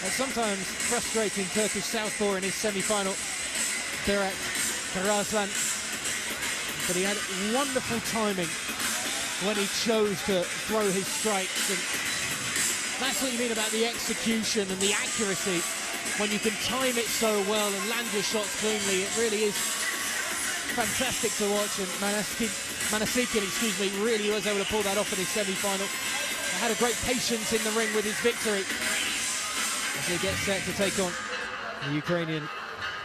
a sometimes frustrating Turkish southpaw in his semi-final, Berat Karazlan. But he had wonderful timing when he chose to throw his strikes, and that's what you mean about the execution and the accuracy. When you can time it so well and land your shots cleanly, it really is fantastic to watch. And Manasikhin, excuse me, really was able to pull that off in his semi-final. He had a great patience in the ring with his victory as he gets set to take on the Ukrainian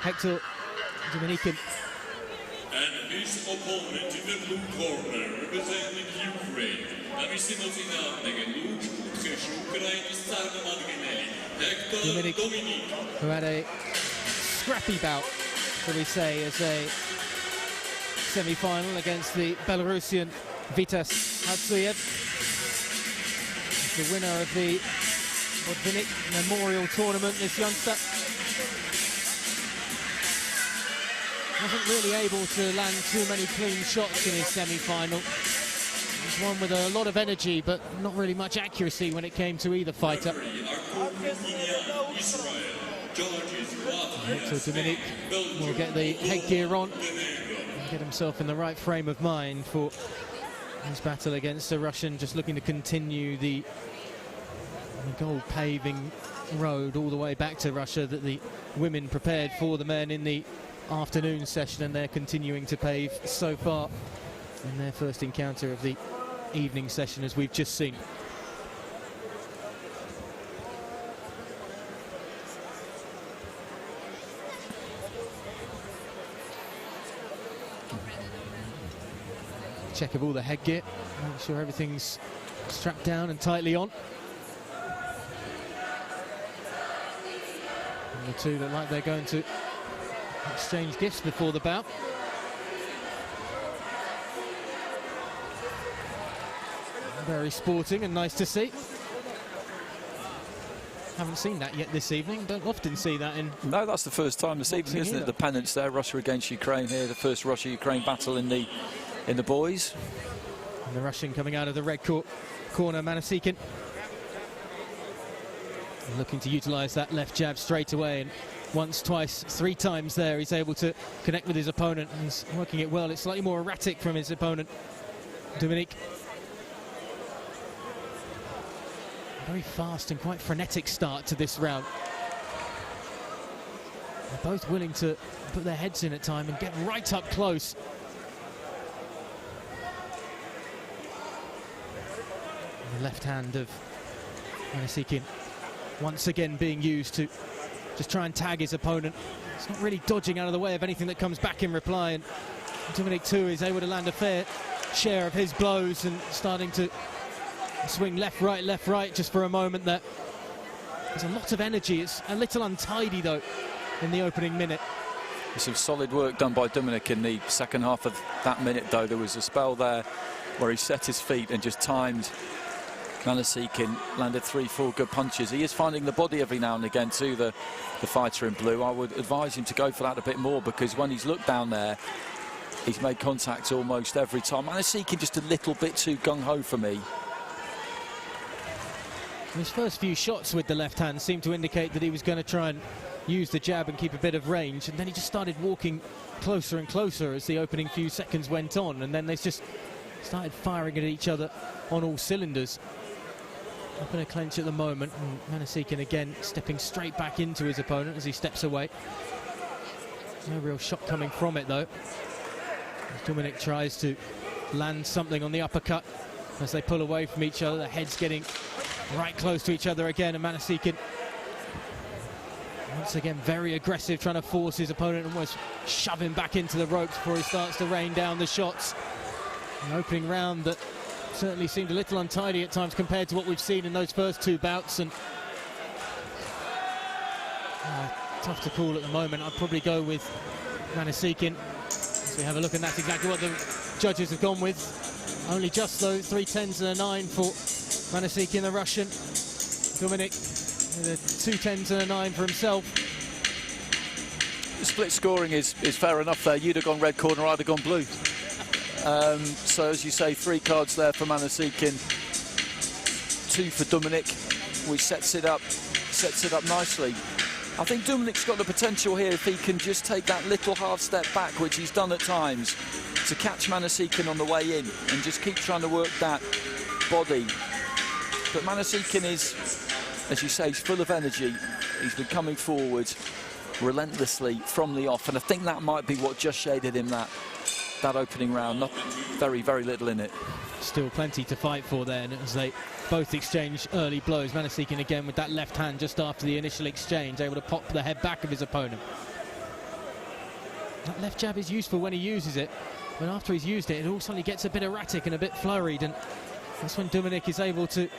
Hektor Dominikin. And his opponent in the blue corner, representing Ukraine, Duminik, who had a scrappy bout, shall we say, as a semi-final against the Belarusian Vitas Hatsuyev. The winner of the Tbilisi Memorial Tournament, this youngster wasn't really able to land too many clean shots in his semi-final. He was one with a lot of energy, but not really much accuracy when it came to either fighter. So Duminik will get the headgear on and get himself in the right frame of mind for his battle against the Russian, just looking to continue the gold-paving road all the way back to Russia that the women prepared for the men in the afternoon session, and they're continuing to pave so far in their first encounter of the evening session, as we've just seen. Check of all the headgear, make sure everything's strapped down and tightly on. And the two look like they're going to exchange gifts before the bout. Very sporting and nice to see. Haven't seen that yet this evening. Don't often see that in... No, that's the first time this evening, isn't it? The pennants there, Russia against Ukraine here, the first Russia-Ukraine battle in the boys. And the Russian coming out of the red corner, Manasikhin, looking to utilise that left jab straight away, and once, twice, three times there he's able to connect with his opponent. He's working it well. It's slightly more erratic from his opponent, Duminik. Very fast and quite frenetic start to this round. They're both willing to put their heads in at time and get right up close. And the left hand of Manasikhin once again being used to just try and tag his opponent. It's not really dodging out of the way of anything that comes back in reply, and Duminik too is able to land a fair share of his blows and starting to swing left, right, just for a moment there. There's a lot of energy. It's a little untidy, though, in the opening minute. There's some solid work done by Duminik in the second half of that minute, though. There was a spell there where he set his feet and just timed Manasikhin, landed 3-4 good punches. He is finding the body every now and again to the fighter in blue. I would advise him to go for that a bit more, because when he's looked down there, he's made contact almost every time. Manasikhin just a little bit too gung-ho for me. His first few shots with the left hand seemed to indicate that he was going to try and use the jab and keep a bit of range, and then he just started walking closer and closer as the opening few seconds went on, and then they just started firing at each other on all cylinders. Up in a clinch at the moment, and Manasikhin again stepping straight back into his opponent as he steps away. No real shot coming from it, though. As Duminik tries to land something on the uppercut as they pull away from each other, their heads getting right close to each other again, and Manasikhin once again very aggressive, trying to force his opponent, almost shove him back into the ropes before he starts to rain down the shots. An opening round that certainly seemed a little untidy at times compared to what we've seen in those first two bouts, and tough to call at the moment. I'd probably go with Manasikhin. As we have a look, and that's exactly what the judges have gone with. Only just, though, 3 10s and a 9 for Manasikhin, the Russian. Duminik with a 2 10s and a 9 for himself. The split scoring is fair enough there. You'd have gone red corner, I'd have gone blue. So as you say, 3 cards there for Manasikhin, 2 for Duminik, which sets sets it up nicely. I think Dominik's got the potential here if he can just take that little half step back, which he's done at times, to catch MANASIKHIN on the way in and just keep trying to work that body. But MANASIKHIN is, as you say, he's full of energy. He's been coming forward relentlessly from the off, and I think that might be what just shaded him that opening round. Not very little in it. Still plenty to fight for then, as they both exchange early blows. MANASIKHIN again with that left hand just after the initial exchange, able to pop the head back of his opponent. That left jab is useful when he uses it, but after he's used it, it all suddenly gets a bit erratic and a bit flurried, and that's when Dominik is able to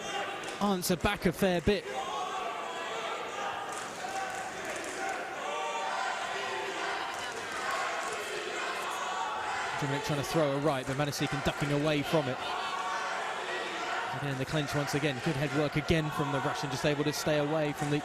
answer back a fair bit. Dominik trying to throw a right, but MANASIKHIN ducking away from it. Again, the clinch once again. Good head work again from the Russian, just able to stay away from the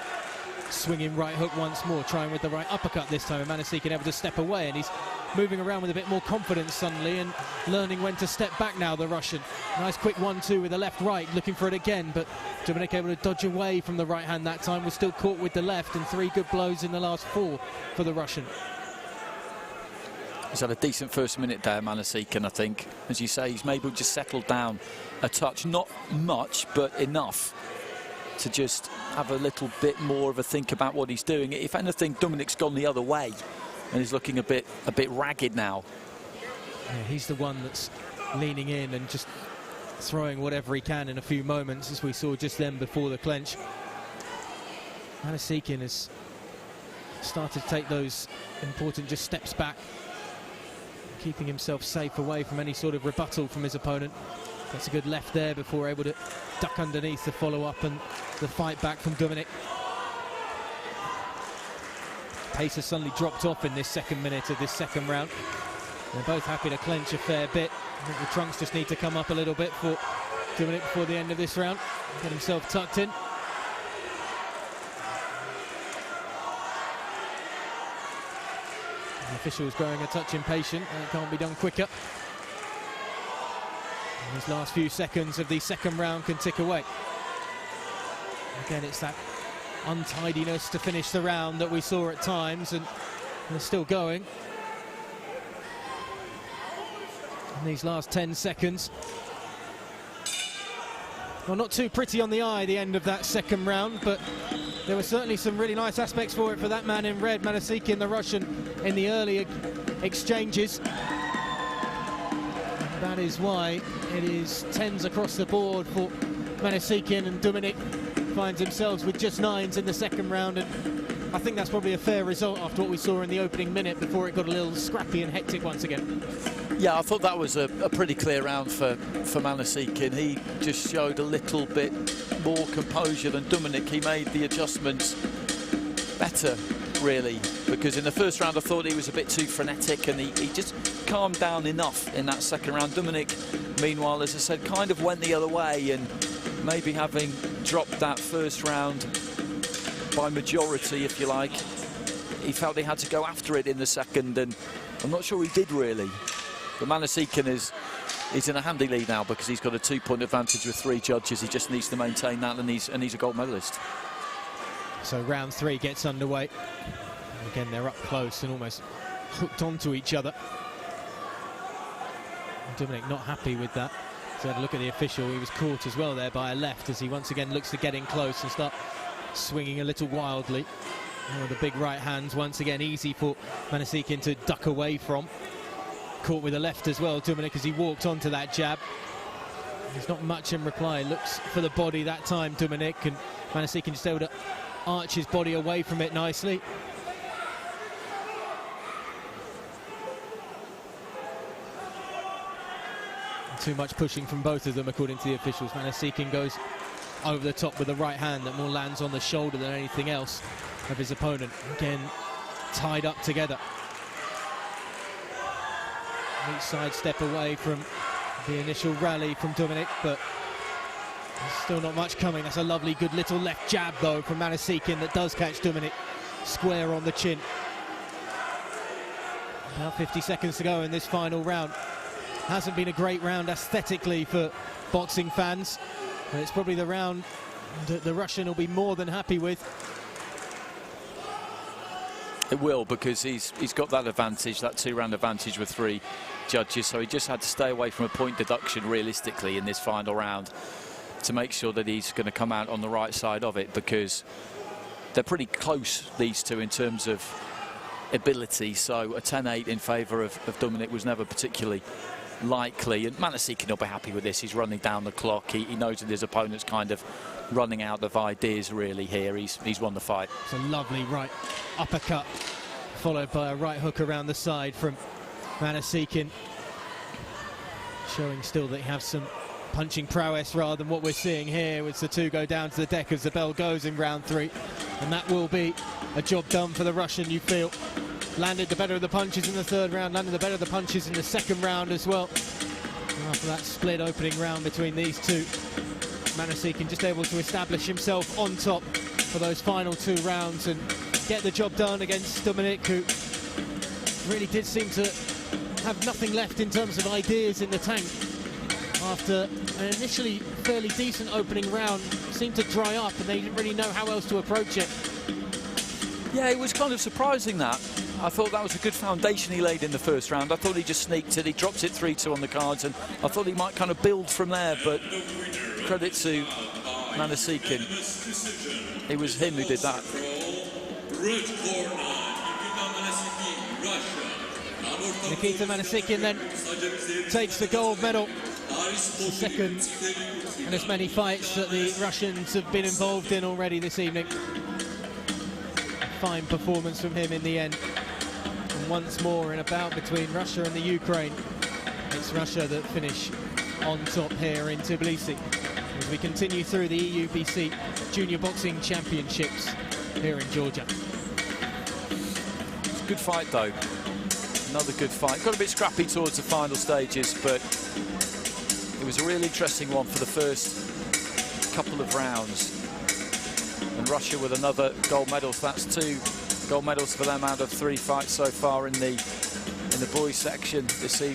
swinging right hook once more, trying with the right uppercut this time, and MANASIKHIN able to step away, and he's moving around with a bit more confidence suddenly and learning when to step back now, the Russian. Nice quick 1-2 with the left right, looking for it again, but Dominik able to dodge away from the right hand that time, was still caught with the left, and 3 good blows in the last 4 for the Russian. He's had a decent first minute there, MANASIKHIN, I think. As you say, he's maybe just settled down a touch, not much, but enough to just have a little bit more of a think about what he's doing. If anything, Dominik's gone the other way, and he's looking a bit ragged now. Yeah, he's the one that's leaning in and just throwing whatever he can in a few moments, as we saw just then before the clinch. MANASIKHIN has started to take those important just steps back, keeping himself safe away from any sort of rebuttal from his opponent. That's a good left there before able to duck underneath the follow-up and the fight back from Dominik. Pace has suddenly dropped off in this second minute of this second round. They're both happy to clench a fair bit. I think the trunks just need to come up a little bit for Dominik before the end of this round. Get himself tucked in. The official is growing a touch impatient, and it can't be done quicker. And these last few seconds of the second round can tick away. Again, it's that untidiness to finish the round that we saw at times, and they're still going. In these last 10 seconds. Well, not too pretty on the eye, the end of that second round, but there were certainly some really nice aspects for it for that man in red, MANASIKHIN, the Russian, in the early exchanges. And that is why it is 10s across the board for MANASIKHIN, and Dominik finds himself with just 9s in the second round, and I think that's probably a fair result after what we saw in the opening minute before it got a little scrappy and hectic once again. Yeah, I thought that was a pretty clear round for MANASIKHIN. He just showed a little bit more composure than Dominik. He made the adjustments better, really, because in the first round I thought he was a bit too frenetic, and he just calmed down enough in that second round. Dominik, meanwhile, as I said, kind of went the other way, and maybe having dropped that first round by majority, if you like, he felt he had to go after it in the second, and I'm not sure he did really. But MANASIKHIN is in a handy lead now because he's got a 2-point advantage with 3 judges. He just needs to maintain that, and he's a gold medalist. So round 3 gets underway. And again, they're up close and almost hooked onto each other. And Dominik not happy with that. So had a look at the official. He was caught as well there by a left, as he once again looks to get in close and start swinging a little wildly. Oh, the big right hands once again easy for MANASIKHIN to duck away from. Caught with a left as well, Dominik, as he walked onto that jab. There's not much in reply. Looks for the body that time, Dominik, and MANASIKHIN just able to arch his body away from it nicely. Too much pushing from both of them, according to the officials. MANASIKHIN goes over the top with the right hand that more lands on the shoulder than anything else of his opponent. Again, tied up together. Each side step away from the initial rally from Dominik, but there's still not much coming. That's a lovely, good little left jab, though, from MANASIKHIN that does catch Dominik square on the chin. About 50 seconds to go in this final round. Hasn't been a great round aesthetically for boxing fans, but it's probably the round the Russian will be more than happy with. It will, because he's got that advantage, that 2-round advantage with 3 judges, so he just had to stay away from a point deduction realistically in this final round to make sure that he's going to come out on the right side of it, because they're pretty close, these two, in terms of ability. So a 10-8 in favour of Duminik was never particularly likely, and Manasikhin will be happy with this. He's running down the clock. He knows that his opponent's kind of running out of ideas really here. He's won the fight. It's a lovely right uppercut followed by a right hook around the side from Manasikhin, showing still that he has some punching prowess rather than what we're seeing here, with the two go down to the deck as the bell goes in round 3, and that will be a job done for the Russian, you feel. Landed the better of the punches in the 3rd round, landed the better of the punches in the 2nd round as well. After that split opening round between these two, Manasikhin just able to establish himself on top for those final 2 rounds and get the job done against Duminik, who really did seem to have nothing left in terms of ideas in the tank. After an initially fairly decent opening round, seemed to dry up and they didn't really know how else to approach it. Yeah, it was kind of surprising that. I thought that was a good foundation he laid in the 1st round. I thought he just sneaked it. He dropped it 3-2 on the cards, and I thought he might kind of build from there, but credit to Manasikhin. It was him who did that. Nikita Manasikhin then takes the gold medal. The second in as many fights that the Russians have been involved in already this evening. Fine performance from him in the end. And once more in a bout between Russia and the Ukraine. It's Russia that finish on top here in Tbilisi as we continue through the EUBC Junior Boxing Championships here in Georgia. It's a good fight though. Another good fight. Got a bit scrappy towards the final stages, but it was a really interesting one for the first couple of rounds. And Russia with another gold medal. So that's 2 gold medals for them out of 3 fights so far in the boys section this evening.